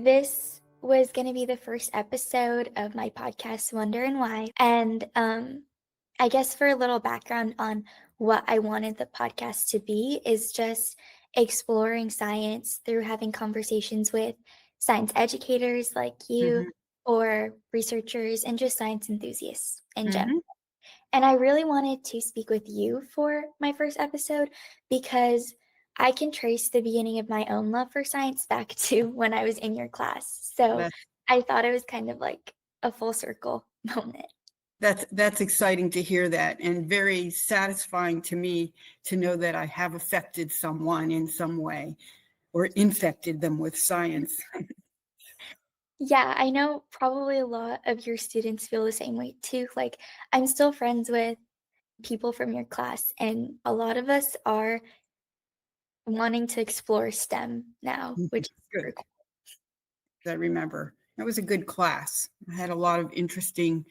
This was going to be the first episode of my podcast, Wonder and Why. And I guess for a little background on what I wanted the podcast to be is just exploring science through having conversations with science educators like you Mhm, or researchers and just science enthusiasts in general. mhm. And I really wanted to speak with you for my first episode because I can trace the beginning of my own love for science back to when I was in your class. So That's I thought it was kind of like a full circle moment. that's exciting to hear that, and very satisfying to me to know that I have affected someone in some way or infected them with science. Yeah, I know probably a lot of your students feel the same way too. Like, I'm still friends with people from your class, and a lot of us are wanting to explore STEM now, which is super Good. cool. I remember that was a good class. I had a lot of interesting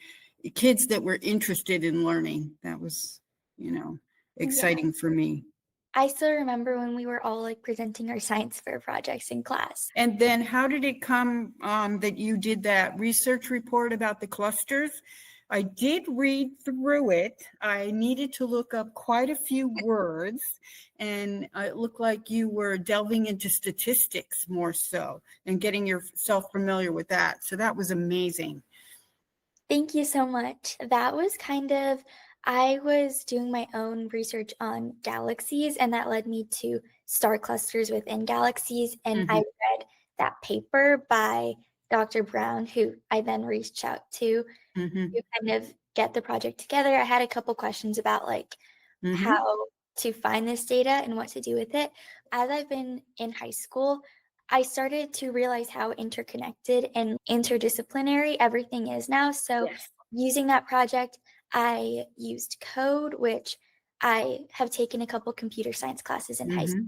kids that were interested in learning. That was, you know, Yeah. exciting for me. I still remember when we were all like presenting our science fair projects in class. And then how did it come that you did that research report about the clusters? I did read through it. I needed to look up quite a few words, and it looked like you were delving into statistics more so and getting yourself familiar with that. So that was amazing. Thank you so much. That was kind of, I was doing my own research on galaxies, and that led me to star clusters within galaxies. And I Hmm. read that paper by Dr. Brown, who I then reached out Hmm. to kind of get the project together. I had a couple questions about like Hmm. how to find this data and what to do with it. As I've been in high school, I started to realize how interconnected and interdisciplinary everything is now. So, Yes. using that project, I used code, which I have taken a couple computer science classes in high school Hmm.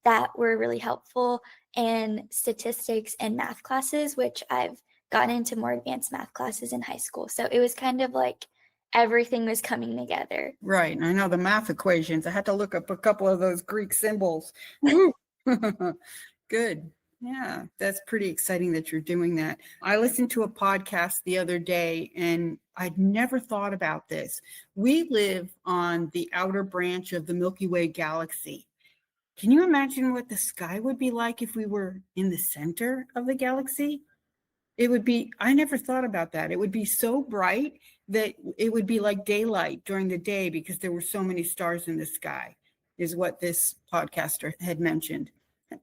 that were really helpful, and statistics and math classes, which I've gotten into more advanced math classes in high school. So, it was kind of like everything was coming together. Right. I know the math equations. I had to look up a couple of those Greek symbols. Woo. Good. Yeah, that's pretty exciting that you're doing that. I listened to a podcast the other day and I'd never thought about this. We live on the outer branch of the Milky Way galaxy. Can you imagine what the sky would be like if we were in the center of the galaxy? It would be, I never thought about that. It would be so bright that it would be like daylight during the day because there were so many stars in the sky, is what this podcaster had mentioned.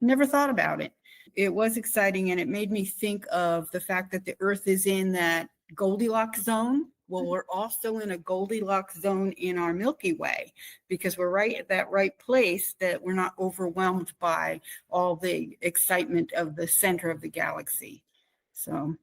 Never thought about it. It was exciting, and it made me think of the fact that the Earth is in that Goldilocks zone. Well, we're also in a Goldilocks zone in our Milky Way because we're right at that right place that we're not overwhelmed by all the excitement of the center of the galaxy. So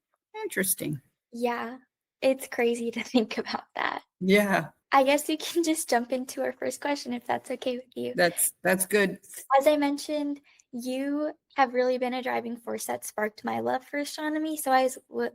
interesting. Yeah, it's crazy to think about that. Yeah, I guess we can just jump into our first question if that's okay with you. that's good. As I mentioned, you have really been a driving force that sparked my love for astronomy. So I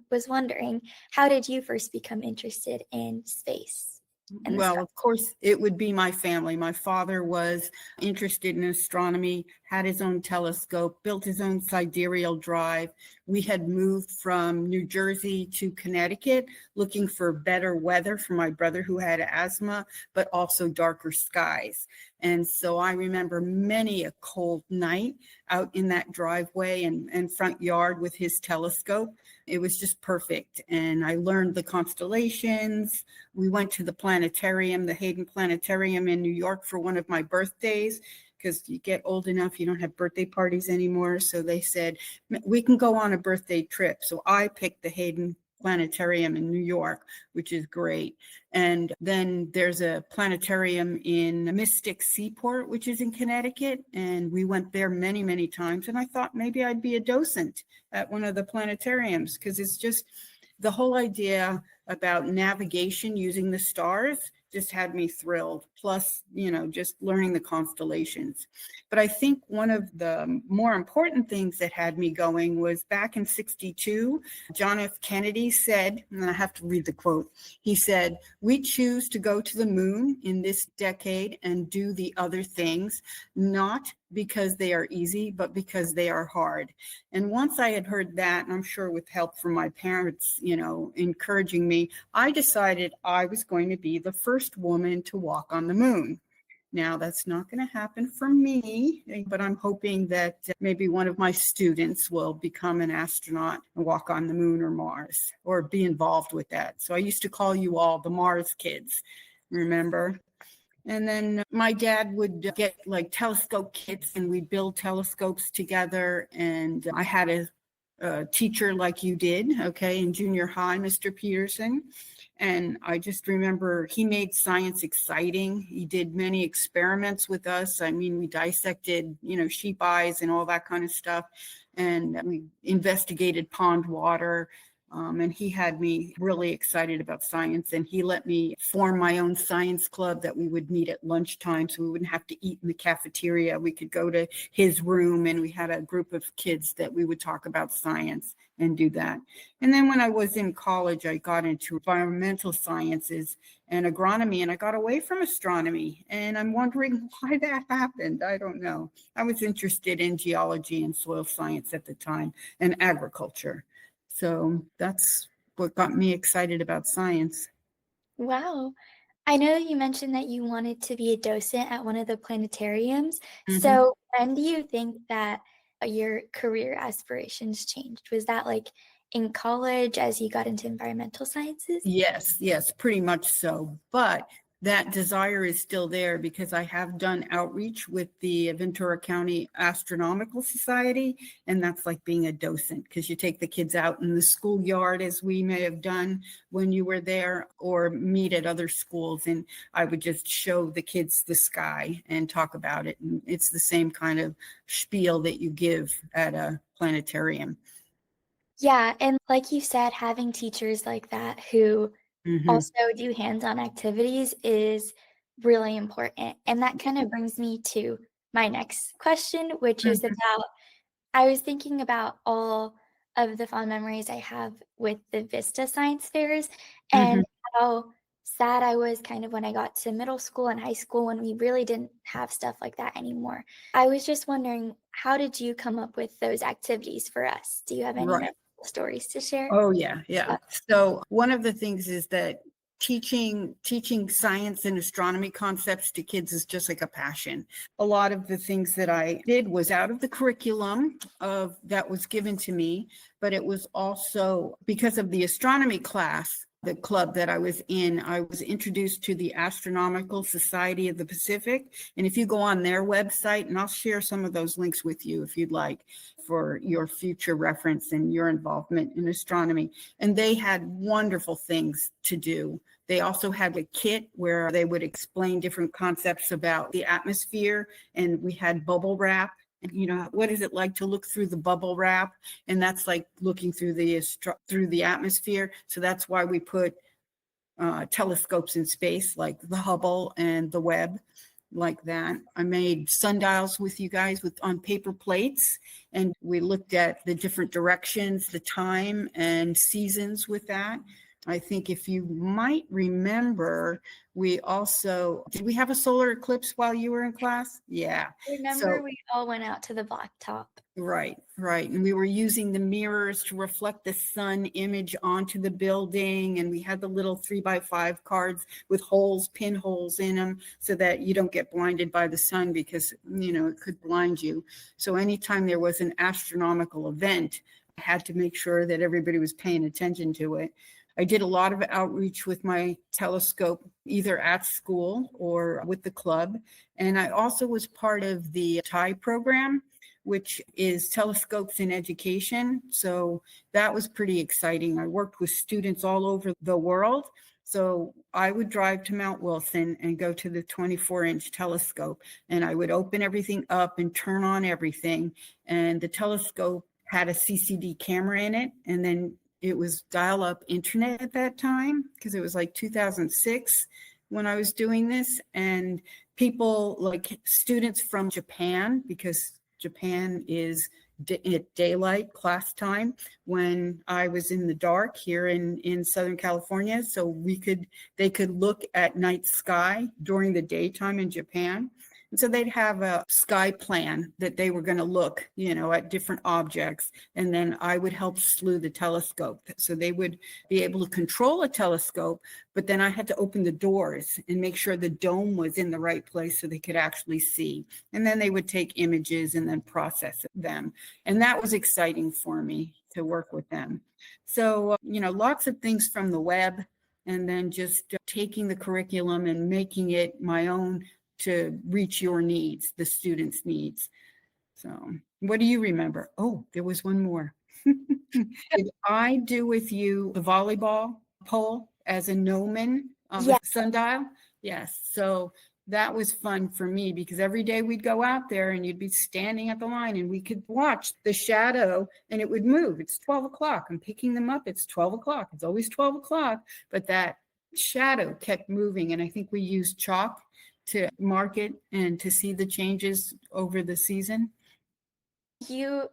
was wondering, how did you first become interested in space and the Well, stars? of course, it would be my family. My father was interested in astronomy, had his own telescope, built his own sidereal drive. We had moved from New Jersey to Connecticut looking for better weather for my brother who had asthma, but also darker skies. And so I remember many a cold night out in that driveway and front yard with his telescope. It was just perfect. And I learned the constellations. We went to the planetarium, the Hayden Planetarium in New York for one of my birthdays because you get old enough, you don't have birthday parties anymore. So they said, we can go on a birthday trip. So I picked the Hayden Planetarium in New York, which is great. And then there's a planetarium in Mystic Seaport, which is in Connecticut. And we went there many, many times. And I thought maybe I'd be a docent at one of the planetariums because it's just the whole idea about navigation using the stars just had me thrilled. Plus, just learning the constellations. But I think one of the more important things that had me going was back in 62, John F. Kennedy said, and I have to read the quote, he said, "We choose to go to the moon in this decade and do the other things, not because they are easy, but because they are hard." And once I had heard that, and I'm sure with help from my parents, encouraging me, I decided I was going to be the first woman to walk on the moon. Now, that's not going to happen for me, but I'm hoping that maybe one of my students will become an astronaut and walk on the moon or Mars or be involved with that. So I used to call you all the Mars kids, remember? And then my dad would get like telescope kits and we'd build telescopes together. And I had a teacher like you did, okay, in junior high, Mr. Peterson. And I just remember he made science exciting. He did many experiments with us. I mean, we dissected, sheep eyes and all that kind of stuff. And we investigated pond water. And he had me really excited about science. And he let me form my own science club that we would meet at lunchtime so we wouldn't have to eat in the cafeteria. We could go to his room and we had a group of kids that we would talk about science and do that. And then when I was in college, I got into environmental sciences and agronomy, and I got away from astronomy. And I'm wondering why that happened. I don't know. I was interested in geology and soil science at the time and agriculture. So that's what got me excited about science. Wow. I know you mentioned that you wanted to be a docent at one of the planetariums. Mm-hmm. So when do you think that your career aspirations changed? Was that like in college as you got into environmental sciences? Yes, pretty much so. But that desire is still there because I have done outreach with the Ventura County Astronomical Society, and that's like being a docent because you take the kids out in the schoolyard as we may have done when you were there, or meet at other schools, and I would just show the kids the sky and talk about it. And it's the same kind of spiel that you give at a planetarium. Yeah, and like you said, having teachers like that who Mm-hmm. also do hands-on activities is really important. And that kind of brings me to my next question, which is about, I was thinking about all of the fond memories I have with the Vista Science fairs Mm-hmm. and how sad I was kind of when I got to middle school and high school when we really didn't have stuff like that anymore. I was just wondering, how did you come up with those activities for us? Do you have any Right. memorable stories to share? Oh, yeah. So one of the things is that teaching science and astronomy concepts to kids is just like a passion. A lot of the things that I did was out of the curriculum of that was given to me, but it was also because of the astronomy class, the club that I was in. I was introduced to the Astronomical Society of the Pacific. And if you go on their website, and I'll share some of those links with you if you'd like, for your future reference and your involvement in astronomy. And they had wonderful things to do. They also had a kit where they would explain different concepts about the atmosphere, and we had bubble wrap. And what is it like to look through the bubble wrap? And that's like looking through the atmosphere. So that's why we put telescopes in space, like the Hubble and the Webb, like that. I made sundials with you guys on paper plates, and we looked at the different directions, the time and seasons with that. I think if you might remember, did we have a solar eclipse while you were in class? Yeah. Remember, we all went out to the blacktop. Right. And we were using the mirrors to reflect the sun image onto the building. And we had the little 3x5 cards with pinholes in them so that you don't get blinded by the sun because, it could blind you. So anytime there was an astronomical event, I had to make sure that everybody was paying attention to it. I did a lot of outreach with my telescope, either at school or with the club. And I also was part of the TIE program, which is Telescopes in Education. So that was pretty exciting. I worked with students all over the world. So I would drive to Mount Wilson and go to the 24-inch telescope, and I would open everything up and turn on everything. And the telescope had a CCD camera in it, and then it was dial-up internet at that time because it was like 2006. when I was doing this, and people like students from Japan, because Japan is at daylight class time when I was in the dark here in Southern California. So they could look at night sky during the daytime in Japan. And so they'd have a sky plan that they were going to look, at different objects. And then I would help slew the telescope. So they would be able to control a telescope, but then I had to open the doors and make sure the dome was in the right place so they could actually see. And then they would take images and then process them. And that was exciting for me to work with them. So, lots of things from the web, and then just taking the curriculum and making it my own to reach your needs, the students' needs. So what do you remember? Oh, there was one more. Did I do with you the volleyball pole as a gnomon on the sundial? Yes. So that was fun for me because every day we'd go out there and you'd be standing at the line and we could watch the shadow and it would move. It's 12 o'clock. I'm picking them up. It's 12 o'clock. It's always 12 o'clock. But that shadow kept moving. And I think we used chalk to mark it and to see the changes over the season. You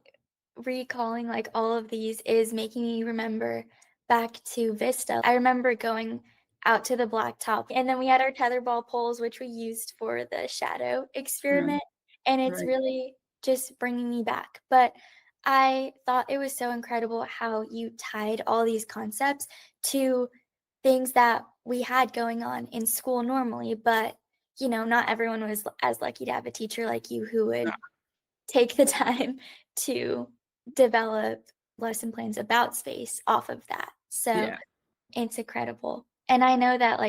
recalling like all of these is making me remember back to Vista. I remember going out to the blacktop, and then we had our tetherball poles, which we used for the shadow experiment. And it's really just bringing me back. But I thought it was so incredible how you tied all these concepts to things that we had going on in school normally. But, not everyone was as lucky to have a teacher like you who would take the time to develop lesson plans about space off of that. So it's incredible. And I know that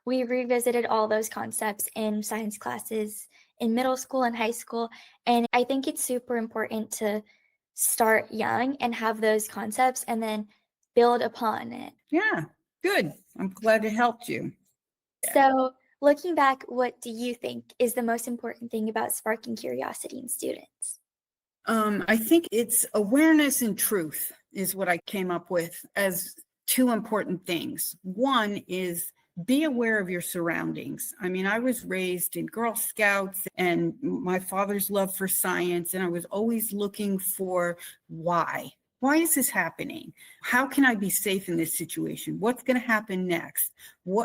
we revisited all those concepts in science classes in middle school and high school. And I think it's super important to start young and have those concepts and then build upon it. Yeah, good. I'm glad it helped you. So looking back, what do you think is the most important thing about sparking curiosity in students? I think it's awareness and truth is what I came up with as two important things. One is be aware of your surroundings. I mean, I was raised in Girl Scouts and my father's love for science, and I was always looking for why. Why is this happening? How can I be safe in this situation? What's going to happen next?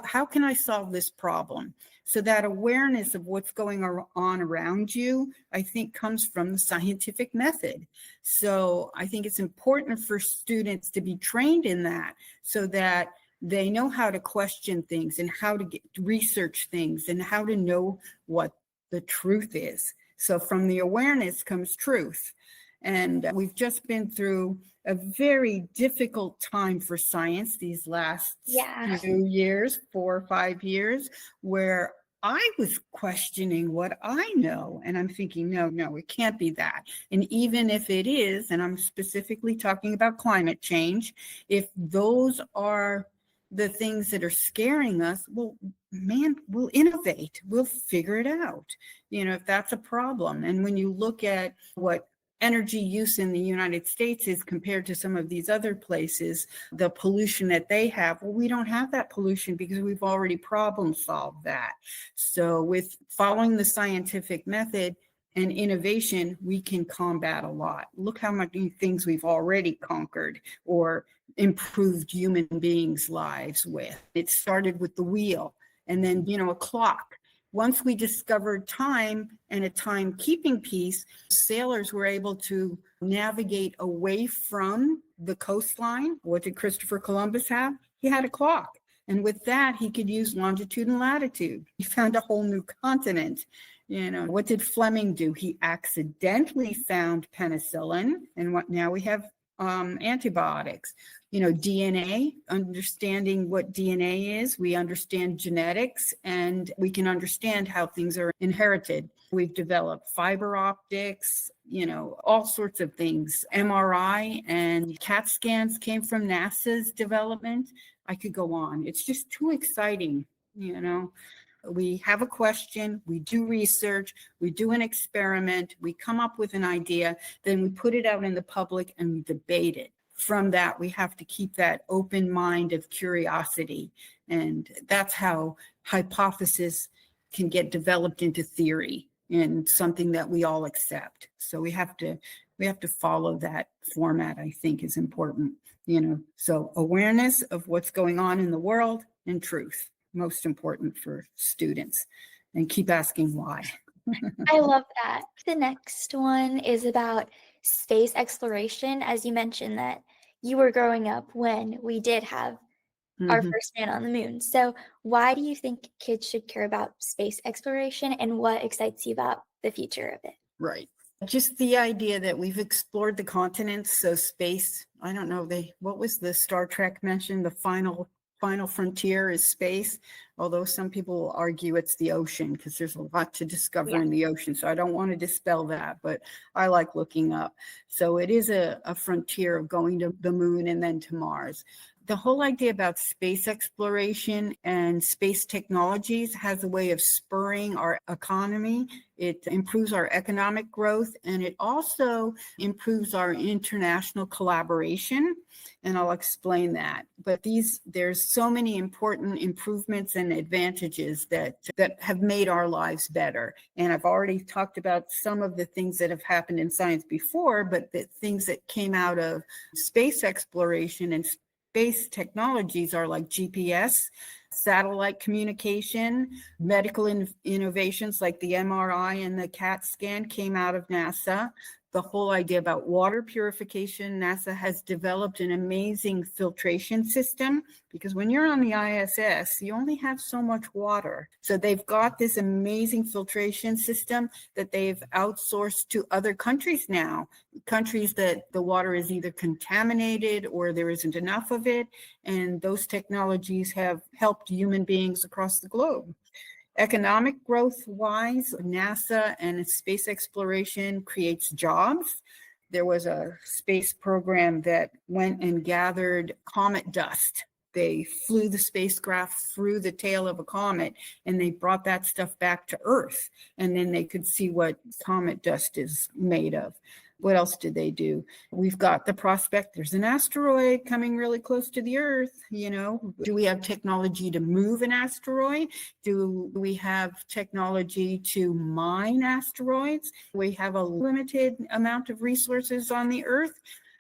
How can I solve this problem? So that awareness of what's going on around you, I think, comes from the scientific method. So I think it's important for students to be trained in that so that they know how to question things and how to research things and how to know what the truth is. So from the awareness comes truth. And we've just been through a very difficult time for science these last few years, 4 or 5 years, where I was questioning what I know. And I'm thinking, no, it can't be that. And even if it is, and I'm specifically talking about climate change, if those are the things that are scaring us, well, man, we'll innovate. We'll figure it out, if that's a problem. And when you look at what energy use in the United States is compared to some of these other places, the pollution that they have, well, we don't have that pollution because we've already problem solved that. So with following the scientific method and innovation, we can combat a lot. Look how many things we've already conquered or improved human beings' lives with. It started with the wheel and then, a clock. Once we discovered time and a timekeeping piece, sailors were able to navigate away from the coastline. What did Christopher Columbus have? He had a clock. And with that, he could use longitude and latitude. He found a whole new continent. What did Fleming do? He accidentally found penicillin, and now we have antibiotics. DNA, understanding what DNA is, we understand genetics, and we can understand how things are inherited. We've developed fiber optics, all sorts of things. MRI and CAT scans came from NASA's development. I could go on. It's just too exciting, We have a question, we do research, we do an experiment, we come up with an idea, then we put it out in the public and we debate it. From that, we have to keep that open mind of curiosity. And that's how hypothesis can get developed into theory and something that we all accept. So we have to follow that format, I think, is important, So awareness of what's going on in the world and truth, most important for students, and keep asking why. I love that. The next one is about space exploration. As you mentioned that you were growing up when we did have our first man on the moon. So why do you think kids should care about space exploration, and what excites you about the future of it? Right. Just the idea that we've explored the continents. So space, I don't know, what was the Star Trek mentioned? The final frontier is space, although some people will argue it's the ocean because there's a lot to discover in the ocean. So I don't want to dispel that, but I like looking up. So it is a frontier of going to the moon and then to Mars. The whole idea about space exploration and space technologies has a way of spurring our economy. It improves our economic growth, and it also improves our international collaboration. And I'll explain that. But there's so many important improvements and advantages that have made our lives better. And I've already talked about some of the things that have happened in science before, but the things that came out of space exploration and space technologies are like GPS, satellite communication, medical innovations like the MRI and the CAT scan came out of NASA. The whole idea about water purification, NASA has developed an amazing filtration system, because when you're on the ISS, you only have so much water. So they've got this amazing filtration system that they've outsourced to other countries now, countries that the water is either contaminated or there isn't enough of it. And those technologies have helped human beings across the globe. Economic growth wise, NASA and space exploration creates jobs. There was a space program that went and gathered comet dust. They flew the spacecraft through the tail of a comet and they brought that stuff back to Earth. And then they could see what comet dust is made of. What else did they do? We've got the prospect, there's an asteroid coming really close to the Earth. Do we have technology to move an asteroid? Do we have technology to mine asteroids? We have a limited amount of resources on the Earth.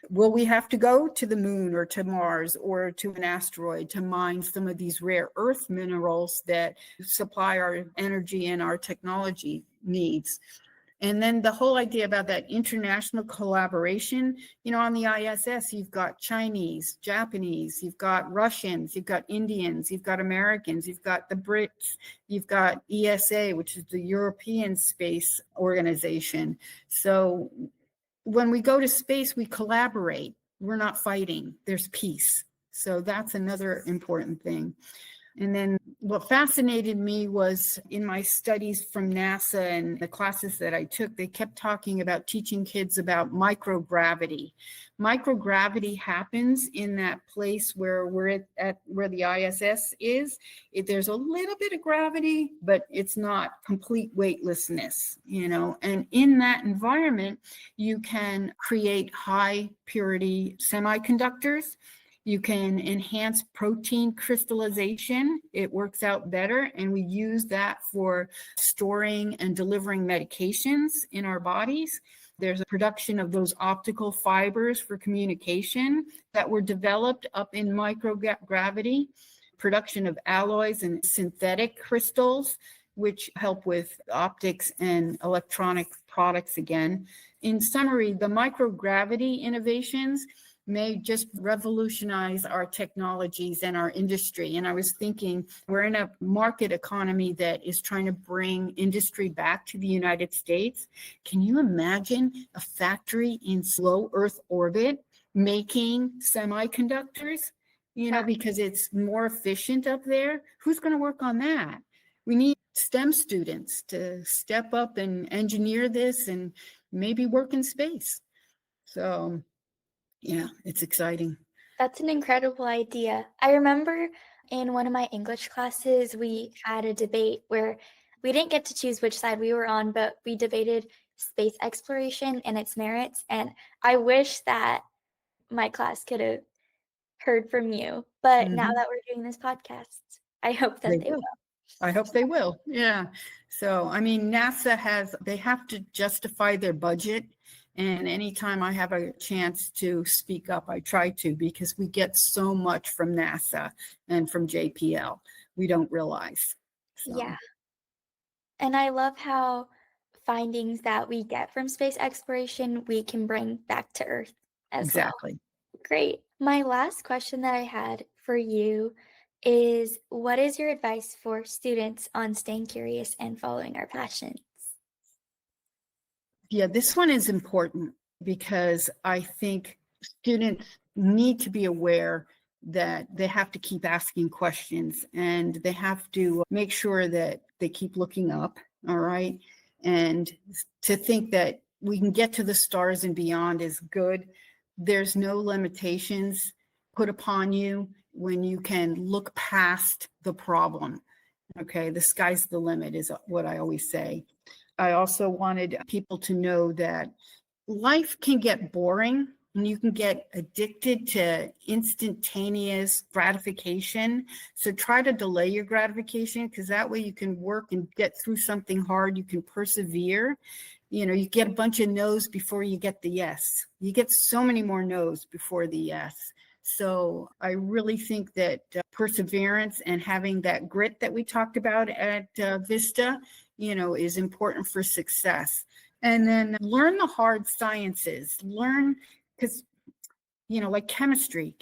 Will we have to go to the moon or to Mars or to an asteroid to mine some of these rare earth minerals that supply our energy and our technology needs? And then the whole idea about that international collaboration, on the ISS, you've got Chinese, Japanese, you've got Russians, you've got Indians, you've got Americans, you've got the Brits, you've got ESA, which is the European Space Organization. So when we go to space, we collaborate. We're not fighting. There's peace. So that's another important thing. And then what fascinated me was in my studies from NASA and the classes that I took, they kept talking about teaching kids about microgravity. Microgravity happens in that place where we're at where the ISS is. There's a little bit of gravity, but it's not complete weightlessness, and in that environment, you can create high purity semiconductors. You can enhance protein crystallization. It works out better. And we use that for storing and delivering medications in our bodies. There's a production of those optical fibers for communication that were developed up in microgravity, production of alloys and synthetic crystals, which help with optics and electronic products again. In summary, the microgravity innovations may just revolutionize our technologies and our industry. And I was thinking, we're in a market economy that is trying to bring industry back to the United States. Can you imagine a factory in low Earth orbit making semiconductors? Because it's more efficient up there. Who's going to work on that? We need STEM students to step up and engineer this and maybe work in space. So yeah, it's exciting. That's an incredible idea. I remember in one of my English classes, we had a debate where we didn't get to choose which side we were on, but we debated space exploration and its merits. And I wish that my class could have heard from you. But now that we're doing this podcast, I hope that they will. I hope they will. Yeah. So, I mean, NASA they have to justify their budget. And anytime I have a chance to speak up, I try to, because we get so much from NASA and from JPL. We don't realize. Yeah. So, And I love how findings that we get from space exploration we can bring back to Earth as well. exactly. Great. My last question that I had for you is, what is your advice for students on staying curious and following our passions? Yeah, this one is important because I think students need to be aware that they have to keep asking questions and they have to make sure that they keep looking up. All right. And to think that we can get to the stars and beyond is good. There's no limitations put upon you when you can look past the problem. Okay. The sky's the limit is what I always say. I also wanted people to know that life can get boring and you can get addicted to instantaneous gratification. So try to delay your gratification, because that way you can work and get through something hard. You can persevere. You get a bunch of no's before you get the yes. You get so many more no's before the yes. So I really think that perseverance and having that grit that we talked about at Vista, is important for success. And then learn the hard sciences. Learn, because like chemistry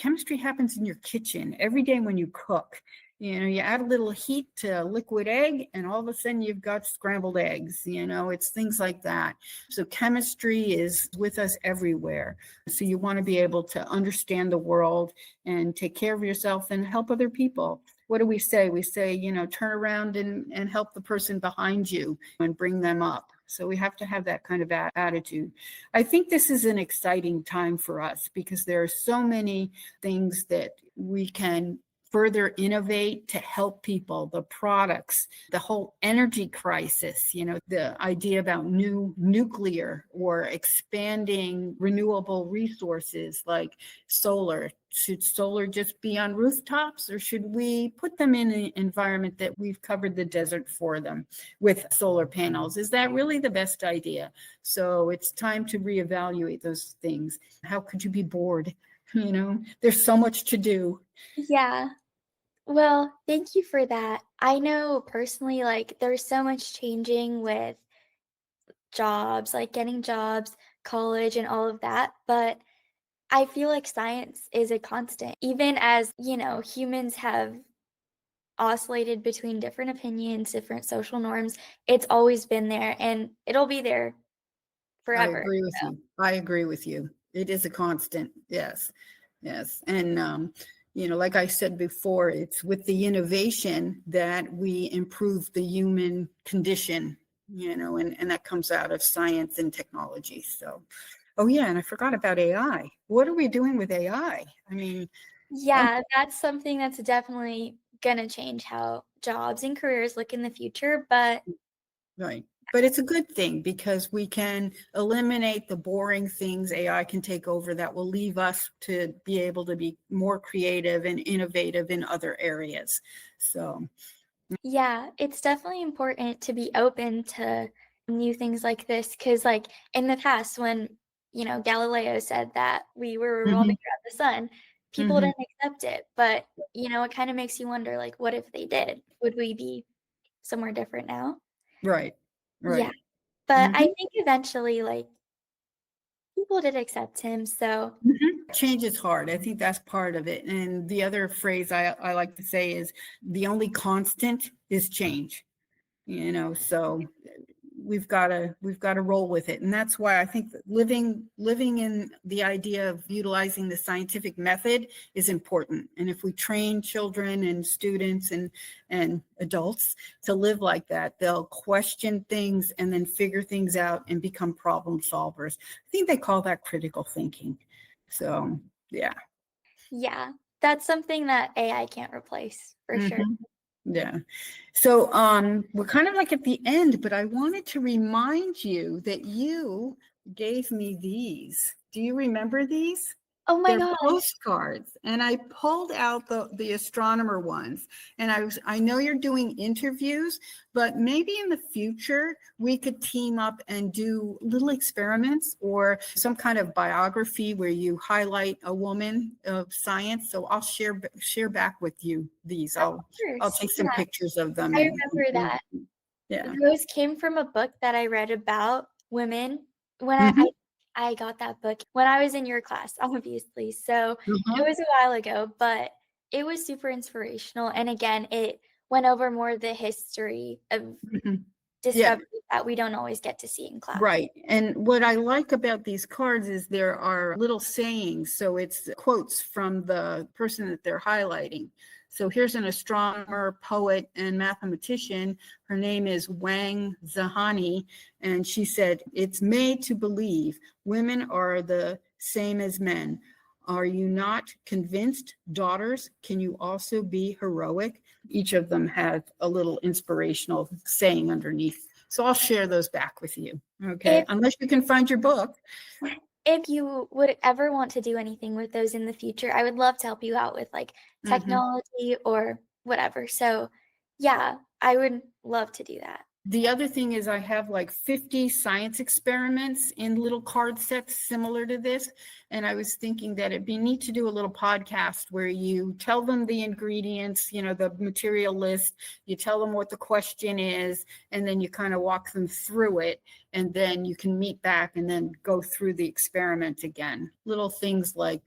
happens in your kitchen every day when you cook. You add a little heat to a liquid egg and all of a sudden you've got scrambled eggs. It's things like that. So chemistry is with us everywhere. So you want to be able to understand the world and take care of yourself and help other people. What do we say? We say, turn around and help the person behind you and bring them up. So we have to have that kind of attitude. I think this is an exciting time for us because there are so many things that we can further innovate to help people, the products, the whole energy crisis, the idea about new nuclear or expanding renewable resources like solar. Should solar just be on rooftops, or should we put them in an environment that we've covered the desert for them with solar panels? Is that really the best idea? So it's time to reevaluate those things. How could you be bored? There's so much to do. Yeah. Well, thank you for that. I know personally, like, there's so much changing with jobs, like getting jobs, college, and all of that. But I feel like science is a constant. Even as, humans have oscillated between different opinions, different social norms, it's always been there and it'll be there I forever. agree with So, you. I agree with you. It is a constant. Yes. Yes. And, like I said before, it's with the innovation that we improve the human condition, and that comes out of science and technology. So, oh, yeah. And I forgot about AI. What are we doing with AI? I mean, oh, yeah, that's something that's definitely gonna change how jobs and careers look in the future. But right. But it's a good thing because we can eliminate the boring things AI can take over that will leave us to be able to be more creative and innovative in other areas. So, yeah, it's definitely important to be open to new things like this because, like, in the past, when, Galileo said that we were revolving mhm, around the sun, people mhm, didn't accept it. But, it kind of makes you wonder, like, what if they did? Would we be somewhere different now? right, Yeah, right. but I Mhm, think eventually, like, people did accept him, so mhm. Change is hard. I think that's part of it. And the other phrase I like to say is the only constant is change. So we've got to roll with it. And that's why I think that living in the idea of utilizing the scientific method is important. And if we train children and students and adults to live like that, they'll question things and then figure things out and become problem solvers. I think they call that critical thinking. So yeah. yeah, that's something that AI can't replace for sure. Mhm. Yeah. So we're kind of like at the end, but I wanted to remind you that you gave me these. Do you remember these? Oh my They're gosh. postcards, and I pulled out the astronomer ones. And I know you're doing interviews, but maybe in the future we could team up and do little experiments or some kind of biography where you highlight a woman of science. So I'll share back with you these. Of I'll course. take some Yeah, pictures of them I and remember that. yeah. Those came from a book that I read about women when Mhm. I got that book when I was in your class, obviously, so it Uh-huh. was a while ago, but it was super inspirational, and again, it went over more of the history of Mhm. Yeah. discoveries that we don't always get to see in class. Right. And what I like about these cards is there are little sayings. So it's quotes from the person that they're highlighting. So here's an astronomer, poet, and mathematician. Her name is Wang Zahani. And she said, "It's made to believe women are the same as men. Are you not convinced, daughters? Can you also be heroic?" Each of them had a little inspirational saying underneath. So I'll share those back with you. Okay. If Unless you can find your book. if you would ever want to do anything with those in the future, I would love to help you out with, like, Mhm. technology or whatever, so, yeah, I would love to do that. The other thing is I have like 50 science experiments in little card sets similar to this. And I was thinking that it'd be neat to do a little podcast where you tell them the ingredients, the material list, you tell them what the question is, and then you kind of walk them through it. And then you can meet back and then go through the experiment again. Little things like,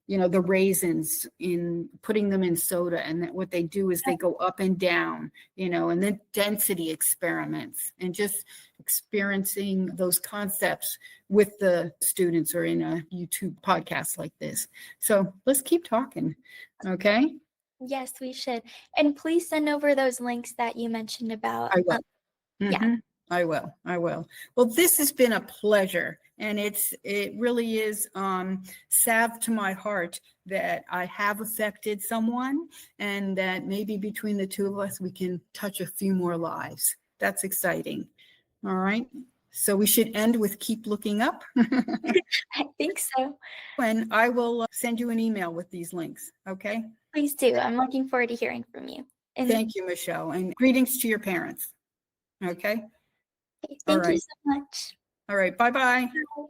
the raisins in putting them in soda. And that what they do is they go up and down, and then density experiments and just experiencing those concepts with the students or in a YouTube podcast like this. So let's keep talking. Okay. Yes, we should, and please send over those links that you mentioned about, I will. yeah. I will. I will. Well, this has been a pleasure. And it really is salve to my heart that I have affected someone and that maybe between the two of us, we can touch a few more lives. That's exciting. All right. So we should end with keep looking up. I think so. And I will send you an email with these links. Okay. Please do, I'm looking forward to hearing from you, and Thank you, Michelle. And greetings to your parents. Okay. All thank you right. so much. All right. Bye-bye. Bye.